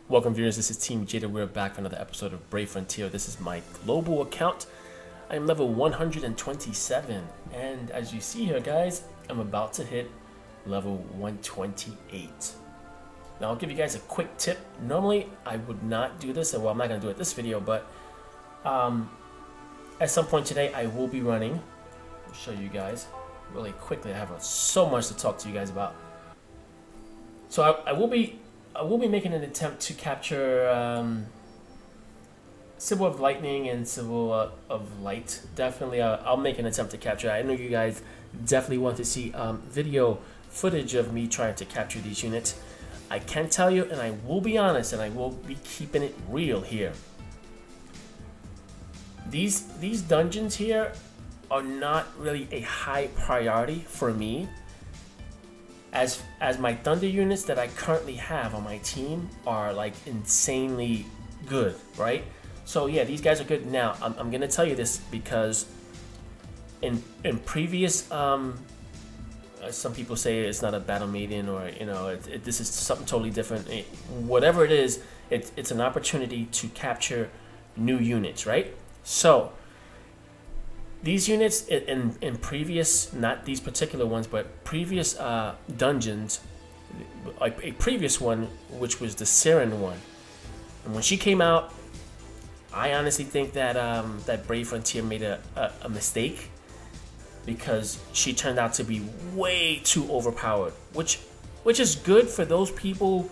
Welcome viewers, this is Team Jada. We're back for another episode of Brave Frontier. This is my global account. I'm level 127, and as you see here guys, I'm about to hit level 128. Now I'll give you guys a quick tip. Normally I would not do this, well I'm not going to do it this video, but at some point today I will be running. I'll show you guys really quickly. I have so much to talk to you guys about. So I will be making an attempt to capture Sibyl of Lightning and Sibyl of Light. Definitely, I'll make an attempt to capture. I know you guys definitely want to see video footage of me trying to capture these units. I can tell you, and I will be honest, and I will be keeping it real here. These dungeons here are not really a high priority for me. As my Thunder units that I currently have on my team are like insanely good, right? So yeah, these guys are good. Now I'm gonna tell you this because in previous some people say it's not a battle maiden, or you know this is something totally different. Whatever it is, it's an opportunity to capture new units, right? So these units in previous, not these particular ones, but previous dungeons, like a previous one, which was the Siren one. And when she came out, I honestly think that that Brave Frontier made a mistake, because she turned out to be way too overpowered, which is good for those people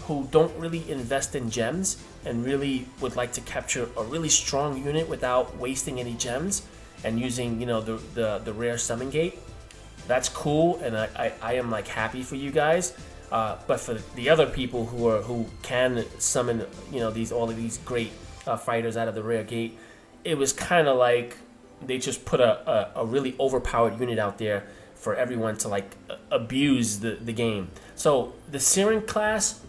who don't really invest in gems and really would like to capture a really strong unit without wasting any gems and using, you know, the rare summon gate. That's cool, and I am like happy for you guys. But for the other people who can summon, you know, all of these great fighters out of the rare gate, it was kind of like they just put a really overpowered unit out there for everyone to like abuse the game. So the Siren class,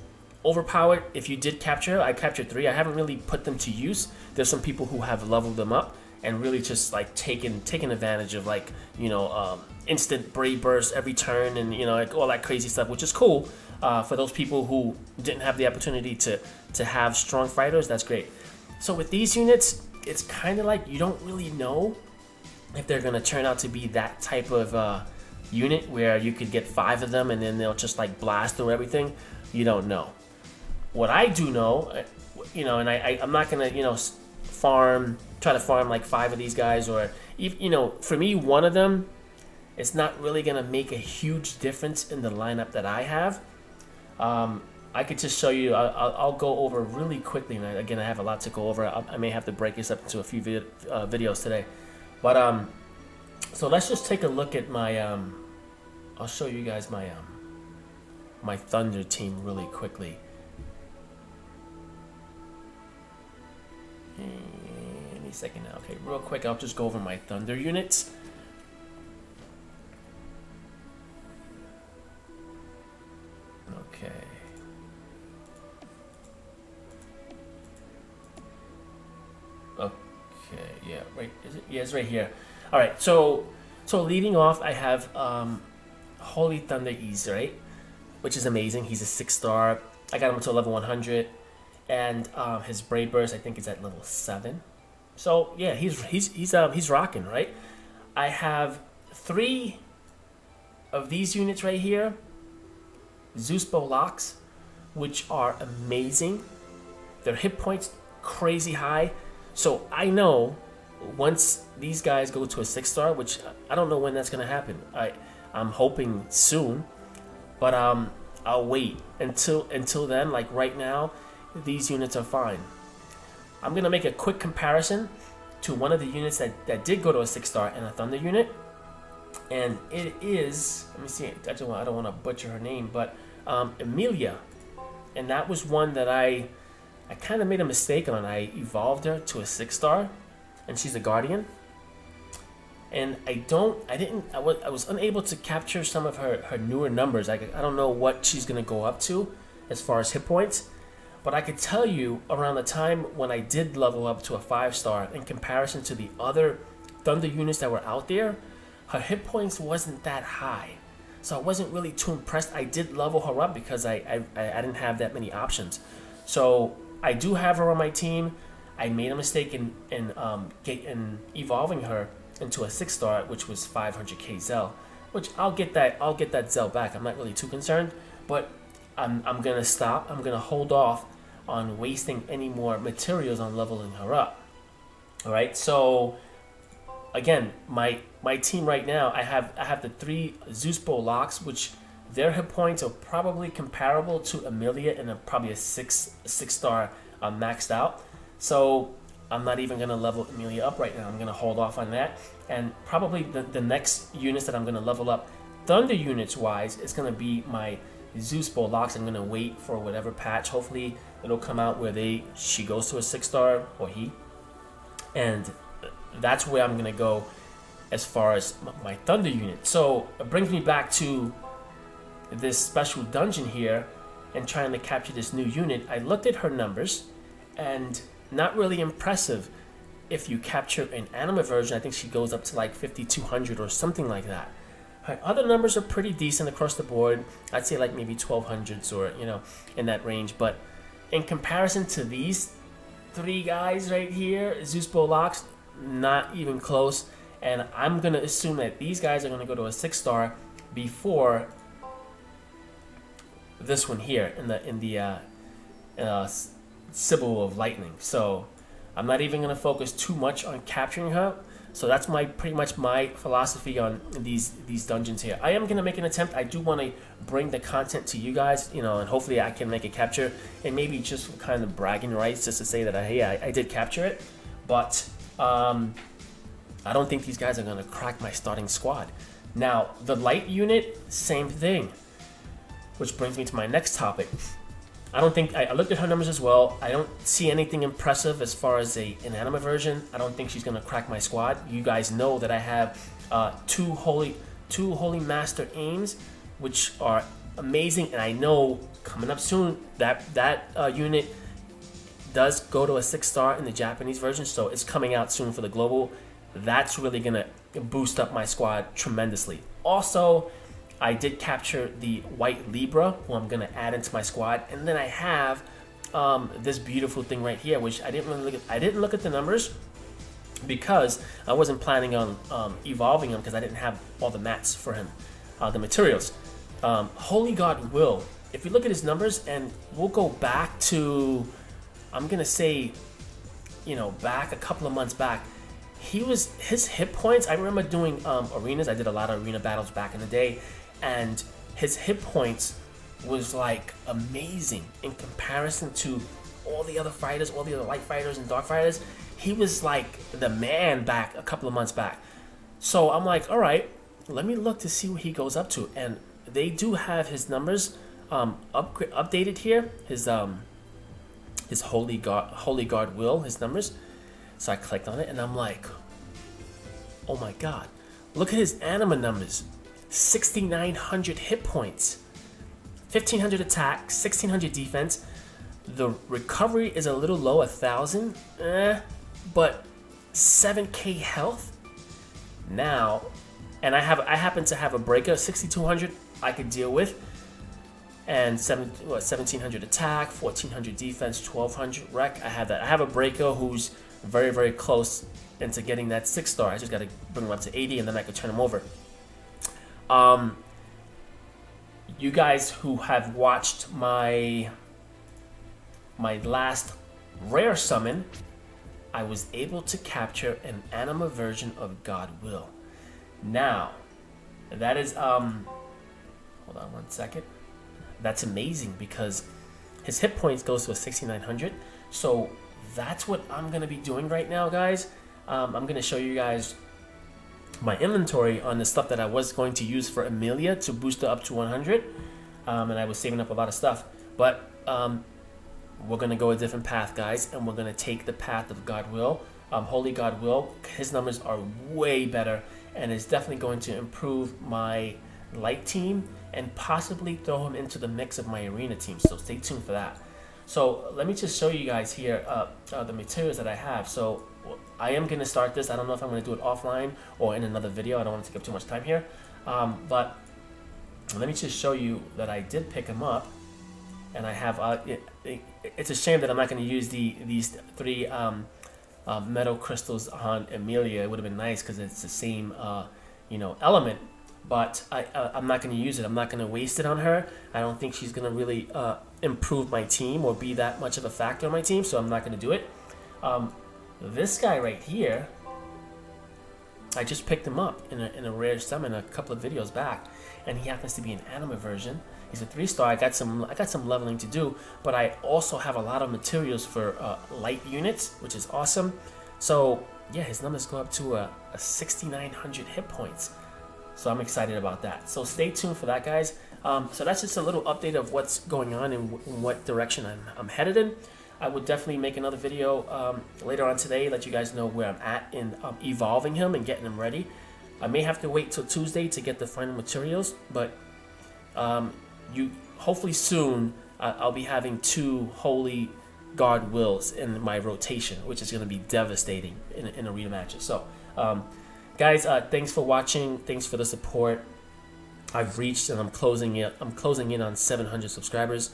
overpowered. If you did capture, I captured 3. I haven't really put them to use. There's some people who have leveled them up and really just like taking advantage of, like, you know, instant brave burst every turn, and you know, like all that crazy stuff, which is cool for those people who didn't have the opportunity to have strong fighters. That's great. So with these units, it's kind of like you don't really know if they're gonna turn out to be that type of unit where you could get 5 of them and then they'll just like blast through everything. You don't know. What I do know, you know, and I'm not gonna, you know, try to farm like 5 of these guys, or you know, for me, one of them, it's not really gonna make a huge difference in the lineup that I have. I could just show you. I'll go over really quickly, and again, I have a lot to go over. I may have to break this up into a few videos today, but so let's just take a look at my I'll show you guys my my Thunder team really quickly. Any second now. Okay, real quick, I'll just go over my Thunder units. Okay. Okay, yeah, right. Is it? Yeah, it's right here. All right. So leading off, I have Holy Thunder Ease, right, which is amazing. He's a 6-star. I got him to level 100. And his Brave Burst, I think, is at level 7. So yeah, he's rocking, right? I have 3 of these units right here, Zeus Locks, which are amazing. Their hit points crazy high. So I know once these guys go to a 6-star, which I don't know when that's gonna happen. I'm hoping soon, but I'll wait until then. Like right now, these units are fine. I'm gonna make a quick comparison to one of the units that did go to a 6-star and a Thunder unit, and it is, let me see, I don't want to butcher her name, but Emilia, and that was one that I kind of made a mistake on. I evolved her to a 6-star, and she's a Guardian, and I was unable to capture some of her newer numbers. I don't know what she's gonna go up to as far as hit points. But I could tell you, around the time when I did level up to a 5-star, in comparison to the other Thunder units that were out there, her hit points wasn't that high. So I wasn't really too impressed. I did level her up because I didn't have that many options. So I do have her on my team. I made a mistake in evolving her into a 6-star, which was 500k Zell, which I'll get that Zell back. I'm not really too concerned, but I'm gonna stop. I'm gonna hold off on wasting any more materials on leveling her up. All right, so again, my team right now, I have the 3 Zeus Locks, which their hit points are probably comparable to Amelia and probably a 6-star maxed out. So I'm not even gonna level Amelia up right now. I'm gonna hold off on that, and probably the next units that I'm gonna level up, Thunder units wise, is gonna be my Zeus Locks. I'm gonna wait for whatever patch. Hopefully it'll come out where she goes to a 6-star, or he, and that's where I'm gonna go as far as my Thunder unit. So it brings me back to this special dungeon here and trying to capture this new unit. I looked at her numbers, and not really impressive. If you capture an anima version, I think she goes up to like 5,200 or something like that. Her other numbers are pretty decent across the board. I'd say like maybe 1200s or, you know, in that range. But in comparison to these 3 guys right here, Zeus Locks, not even close. And I'm gonna assume that these guys are gonna go to a 6-star before this one here in the Sibyl of Lightning. So I'm not even gonna focus too much on capturing her. So that's pretty much my philosophy on these dungeons here. I am gonna make an attempt. I do want to bring the content to you guys, you know, and hopefully I can make a capture, and maybe just kind of bragging rights, just to say that I did capture it. But I don't think these guys are gonna crack my starting squad. Now the light unit, same thing, which brings me to my next topic. I don't think, I looked at her numbers as well. I don't see anything impressive as far as an anima version. I don't think she's gonna crack my squad. You guys know that I have two holy master aims, which are amazing, and I know coming up soon that unit does go to a 6-star in the Japanese version, so it's coming out soon for the global. That's really gonna boost up my squad tremendously. Also, I did capture the white Libra, who I'm gonna add into my squad, and then I have this beautiful thing right here, which I didn't really look at. I didn't look at the numbers because I wasn't planning on evolving him, because I didn't have all the mats for him, the materials. Holy God Will. If you look at his numbers, and we'll go back to, I'm gonna say, you know, back a couple of months back. His hit points, I remember doing arenas. I did a lot of arena battles back in the day, and his hit points was like amazing in comparison to all the other fighters, all the other light fighters and dark fighters. He was like the man back a couple of months back. So I'm like, all right, let me look to see what he goes up to. And they do have his numbers updated here. His Holy Guard Will, his numbers. So I clicked on it, and I'm like, oh my God, look at his anima numbers. 6,900 hit points, 1,500 attack, 1,600 defense. The recovery is a little low, 1,000, but 7k health. Now, and I happen to have a breaker, 6,200 I could deal with, and 1,700 attack, 1,400 defense, 1,200 rec. I have that. I have a breaker who's very, very close into getting that 6-star. I just got to bring him up to 80, and then I could turn him over. You guys who have watched my last rare summon, I was able to capture an anima version of God Will. Now, that is hold on one second. That's amazing, because his hit points goes to a 6,900. So that's what I'm gonna be doing right now, guys. I'm gonna show you guys my inventory on the stuff that I was going to use for Amelia to boost her up to 100, and I was saving up a lot of stuff. But we're gonna go a different path, guys, and we're gonna take the path of God Will, Holy God Will. His numbers are way better, and it's definitely going to improve my light team and possibly throw him into the mix of my arena team. So stay tuned for that. So let me just show you guys here the materials that I have. So I am going to start this. I don't know if I'm going to do it offline or in another video. I don't want to take up too much time here. But let me just show you that I did pick him up. and I have it's a shame that I'm not going to use these 3 metal crystals on Amelia. It would have been nice because it's the same element, but I'm not going to use it. I'm not going to waste it on her. I don't think she's going to really improve my team or be that much of a factor on my team, so I'm not going to do it. This guy right here, I just picked him up in a rare summon a couple of videos back, and he happens to be an anime version. He's a 3-star. I got some leveling to do, but I also have a lot of materials for light units, which is awesome. So yeah, his numbers go up to a 6,900 hit points. So I'm excited about that. So stay tuned for that, guys. So that's just a little update of what's going on and in what direction I'm headed in. I would definitely make another video later on today, let you guys know where I'm at in evolving him and getting him ready. I may have to wait till Tuesday to get the final materials, but hopefully soon I'll be having 2 Holy Guard Wills in my rotation, which is going to be devastating in arena matches. So guys, thanks for watching. Thanks for the support. I've reached, and I'm closing in on 700 subscribers.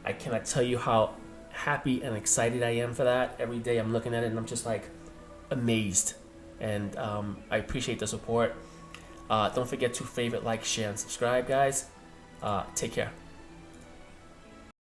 I cannot tell you how happy and excited I am for that. Every day I'm looking at it and I'm just like amazed, and I appreciate the support. Don't forget to favorite, like, share, and subscribe, guys. Take care.